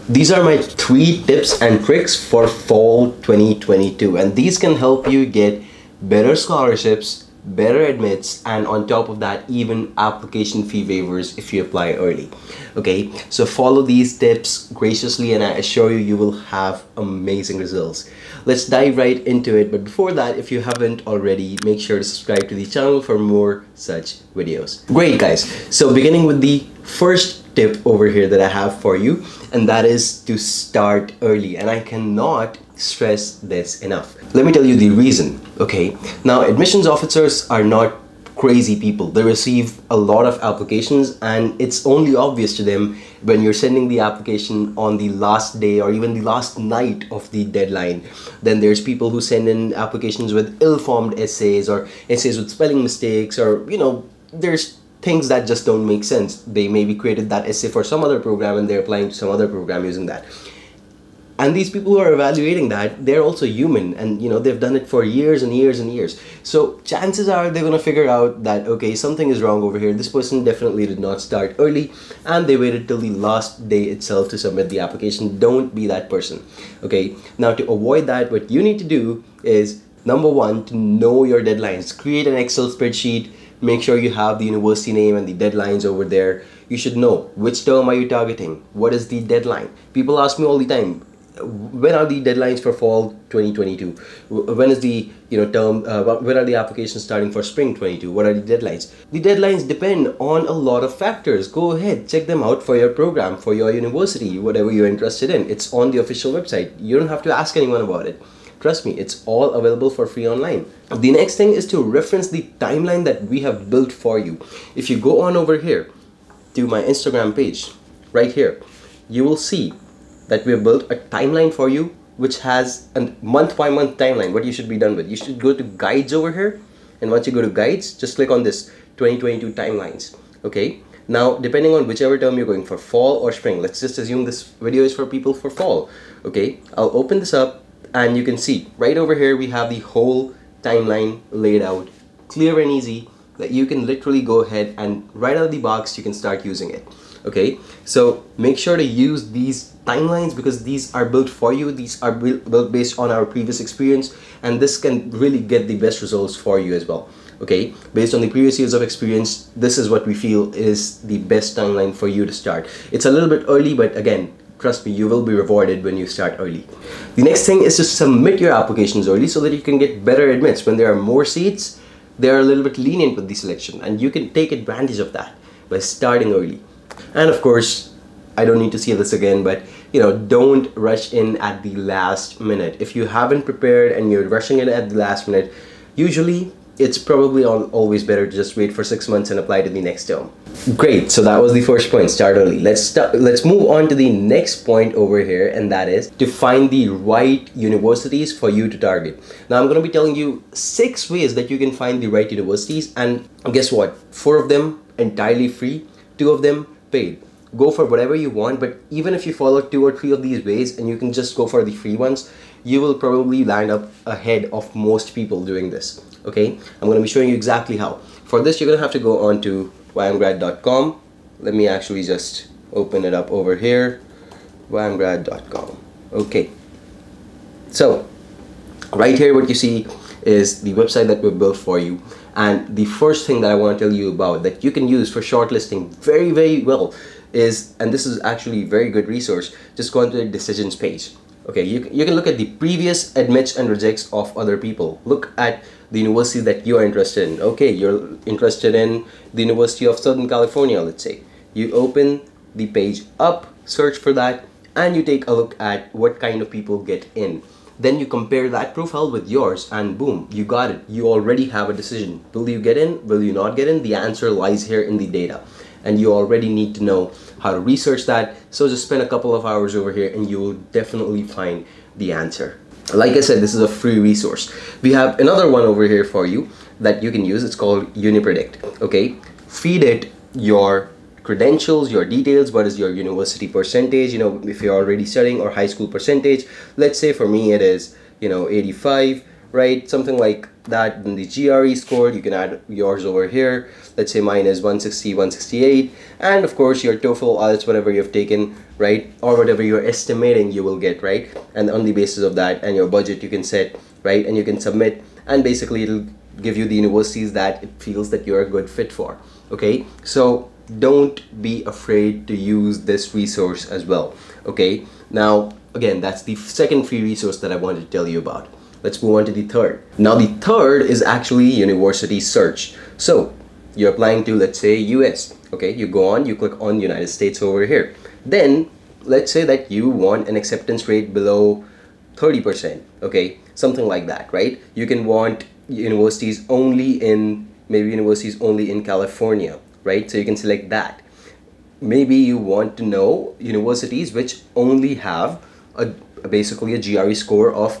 These are my 3 tips and tricks for fall 2022, and these can help you get better scholarships, better admits, and on top of that, even application fee waivers if you apply early. Okay, so follow these tips graciously and I assure you, you will have amazing results. Let's dive right into it, but before that, if you haven't already, make sure to subscribe to the channel for more such videos. Great guys, so beginning with the first tip over here that I have for you, and that is to start early, and I cannot stress this enough. Let me tell you the reason. Okay, now admissions officers are not crazy people. They receive a lot of applications and it's only obvious to them when you're sending the application on the last day or even the last night of the deadline. Then there's people who send in applications with ill-formed essays or essays with spelling mistakes, or there's things that just don't make sense. They maybe created that essay for some other program and they're applying to some other program using that. And these people who are evaluating that, they're also human, and they've done it for years and years and years. So chances are they're gonna figure out that, okay, something is wrong over here. This person definitely did not start early and they waited till the last day itself to submit the application. Don't be that person. Okay, now to avoid that, what you need to do is, number one, to know your deadlines. Create an Excel spreadsheet. Make sure you have the university name and the deadlines over there. You should know which term are you targeting. What is the deadline? People ask me all the time, when are the deadlines for fall 2022? When is the term? When are the applications starting for spring 22? What are the deadlines? The deadlines depend on a lot of factors. Go ahead, check them out for your program, for your university, whatever you're interested in. It's on the official website. You don't have to ask anyone about it. Trust me, it's all available for free online. The next thing is to reference the timeline that we have built for you. If you go on over here to my Instagram page, right here, you will see that we have built a timeline for you which has a month-by-month timeline, what you should be done with. You should go to guides over here, and once you go to guides, just click on this 2022 timelines. Okay, now depending on whichever term you're going for, fall or spring, let's just assume this video is for people for fall. Okay, I'll open this up and you can see right over here we have the whole timeline laid out, clear and easy, that you can literally go ahead and right out of the box you can start using it. Okay, so make sure to use these timelines because these are built for you. These are built based on our previous experience, and this can really get the best results for you as well. Okay, based on the previous years of experience, this is what we feel is the best timeline for you to start. It's a little bit early, but again, trust me, you will be rewarded when you start early. The next thing is to submit your applications early so that you can get better admits. When there are more seats, they're a little bit lenient with the selection, and you can take advantage of that by starting early. And of course, I don't need to say this again, but don't rush in at the last minute. If you haven't prepared and you're rushing in at the last minute, usually it's probably always better to just wait for 6 months and apply to the next term. Great, so that was the first point, start early. Let's move on to the next point over here, and that is to find the right universities for you to target. Now I'm going to be telling you 6 ways that you can find the right universities, and guess what? 4 of them entirely free, 2 of them paid. Go for whatever you want, but even if you follow 2 or 3 of these ways and you can just go for the free ones, you will probably land up ahead of most people doing this. Okay, I'm going to be showing you exactly how. For this, you're going to have to go on to YMGrad.com. Let me actually just open it up over here, YMGrad.com. Okay, so right here what you see is the website that we built for you. And the first thing that I want to tell you about that you can use for shortlisting very well is, and this is actually a very good resource, just go onto the decisions page. Okay, you can look at the previous admits and rejects of other people. Look at the university that you are interested in. Okay, you're interested in the University of Southern California, let's say. You open the page up, search for that, and you take a look at what kind of people get in. Then you compare that profile with yours and boom, you got it. You already have a decision. Will you get in? Will you not get in? The answer lies here in the data. And you already need to know how to research that. So just spend a couple of hours over here and you will definitely find the answer. Like I said, this is a free resource. We have another one over here for you that you can use. It's called UniPredict. Okay, feed it your credentials, your details, what is your university percentage, if you're already studying, or high school percentage. Let's say for me it is 85, right? Something like that. Then the GRE score, you can add yours over here. Let's say mine is 160, 168. And of course your TOEFL, IELTS, whatever you've taken, right? Or whatever you're estimating you will get, right? And on the basis of that and your budget, you can set, right? And you can submit, and basically it'll give you the universities that it feels that you're a good fit for. Okay, so don't be afraid to use this resource as well. Okay, now again, that's the second free resource that I wanted to tell you about. Let's move on to the third. Now the third is actually university search. So you're applying to, let's say, US. Okay, you go on, you click on United States over here. Then let's say that you want an acceptance rate below 30%. Okay, something like that, right? You can want universities only in, maybe universities only in California, right? So you can select that. Maybe you want to know universities which only have basically a GRE score of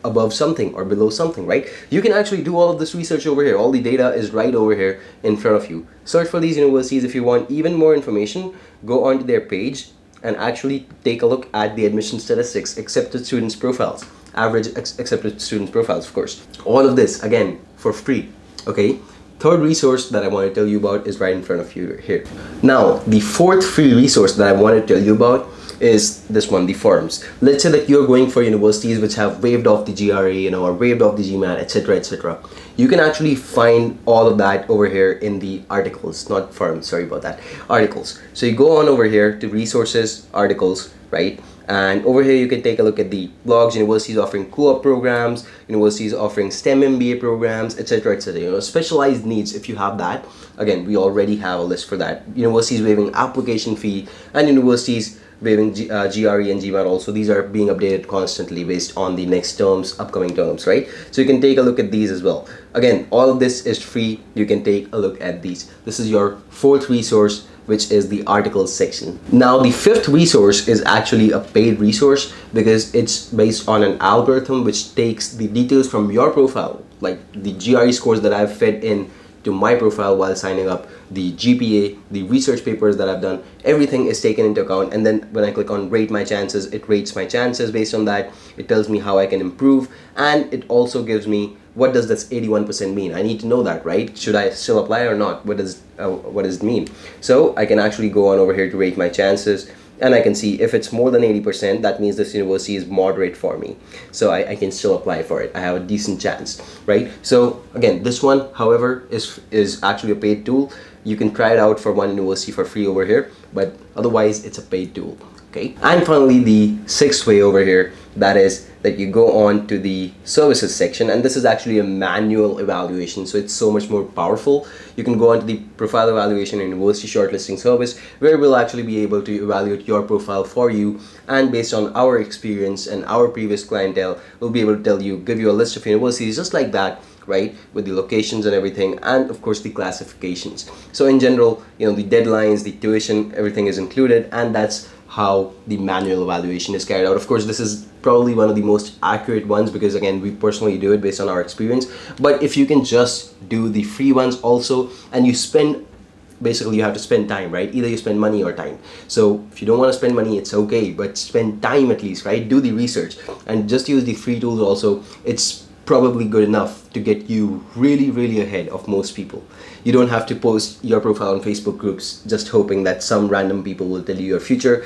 above something or below something, right? You can actually do all of this research over here. All the data is right over here in front of you. Search for these universities. If you want even more information, go onto their page and actually take a look at the admission statistics, accepted students profiles, average accepted students profiles, of course. All of this again for free. Okay, third resource that I want to tell you about is right in front of you here. Now the fourth free resource that I want to tell you about is this one, the forums. Let's say that you're going for universities which have waived off the GRE, or waived off the GMAT, etc., etc. You can actually find all of that over here in the articles, not forums, sorry about that, articles. So you go on over here to resources, articles, right? And over here you can take a look at the blogs, universities offering co-op programs, universities offering STEM MBA programs, etc., etc. Specialized needs, if you have that. Again, we already have a list for that. Universities waiving application fee, and universities waiving GRE and GMAT also. These are being updated constantly based on the next terms, upcoming terms, right? So you can take a look at these as well. Again, all of this is free. You can take a look at these. This is your fourth resource, which is the articles section. Now the fifth resource is actually a paid resource because it's based on an algorithm which takes the details from your profile, like the GRE scores that I've fed in to my profile while signing up, the GPA, the research papers that I've done, everything is taken into account. And then when I click on rate my chances, it rates my chances based on that. It tells me how I can improve, and it also gives me what does this 81% mean. I need to know that, right? Should I still apply or not? What does it mean? So I can actually go on over here to rate my chances, and I can see if it's more than 80%, that means this university is moderate for me. So I can still apply for it. I have a decent chance, right? So again, this one, however, is actually a paid tool. You can try it out for one university for free over here, but otherwise it's a paid tool. Okay, and finally the sixth way over here, that is that you go on to the services section, and this is actually a manual evaluation, so it's so much more powerful. You can go on to the profile evaluation and university shortlisting service, where we'll actually be able to evaluate your profile for you, and based on our experience and our previous clientele, we'll be able to tell you, give you a list of universities just like that, right, with the locations and everything, and of course the classifications. So in general, the deadlines, the tuition, everything is included, and that's how the manual evaluation is carried out. Of course, this is probably one of the most accurate ones because again, we personally do it based on our experience. But if you can just do the free ones also, and you spend, basically you have to spend time, right? Either you spend money or time. So if you don't want to spend money, it's okay, but spend time at least, right? Do the research and just use the free tools also. It's probably good enough to get you really ahead of most people. You don't have to post your profile on Facebook groups just hoping that some random people will tell you your future.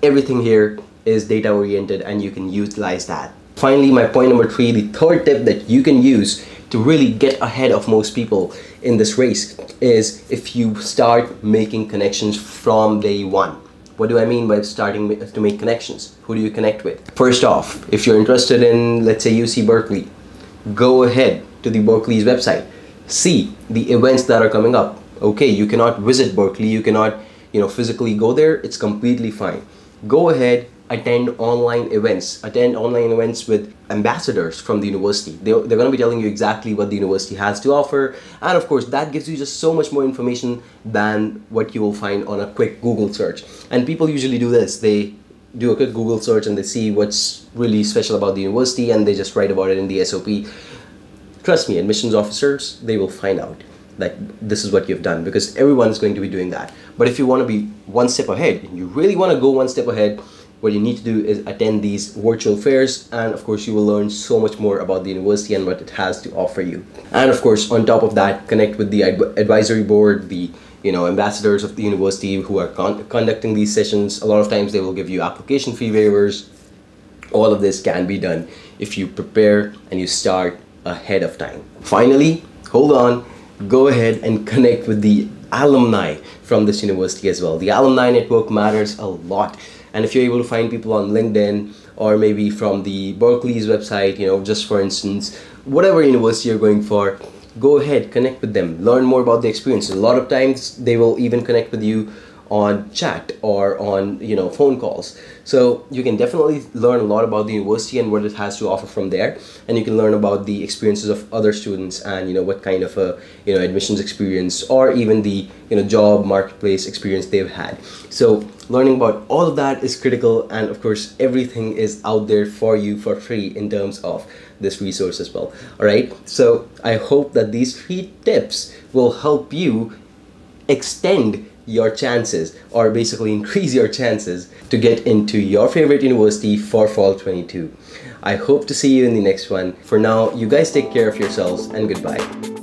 Everything here is data oriented and you can utilize that. Finally, my point number 3, the third tip that you can use to really get ahead of most people in this race is if you start making connections from day one. What do I mean by starting to make connections? Who do you connect with? First off, if you're interested in, let's say, UC Berkeley, go ahead to the Berkeley's website. See the events that are coming up. Okay, you cannot visit Berkeley, you cannot, physically go there, it's completely fine. Go ahead, attend online events with ambassadors from the university. They're going to be telling you exactly what the university has to offer, and of course that gives you just so much more information than what you will find on a quick Google search. And people usually do this, they do a quick Google search and they see what's really special about the university and they just write about it in the SOP. Trust me, admissions officers, they will find out that this is what you've done, because everyone is going to be doing that. But if you want to be one step ahead, you really want to go one step ahead, what you need to do is attend these virtual fairs, and of course you will learn so much more about the university and what it has to offer you. And of course, on top of that, connect with the advisory board, the ambassadors of the university who are conducting these sessions. A lot of times they will give you application fee waivers. All of this can be done if you prepare and you start ahead of time. Finally, hold on, go ahead and connect with the alumni from this university as well. The alumni network matters a lot, and if you're able to find people on LinkedIn or maybe from the Berkeley's website, just for instance, whatever university you're going for, go ahead, connect with them, learn more about the experience. A lot of times they will even connect with you on chat or on phone calls, so you can definitely learn a lot about the university and what it has to offer from there, and you can learn about the experiences of other students and what kind of a admissions experience or even the job marketplace experience they've had. So learning about all of that is critical, and of course everything is out there for you for free in terms of this resource as well. All right, so I hope that these 3 tips will help you extend your chances, or basically increase your chances to get into your favorite university for fall 22. I hope to see you in the next one. For now, you guys take care of yourselves, and goodbye.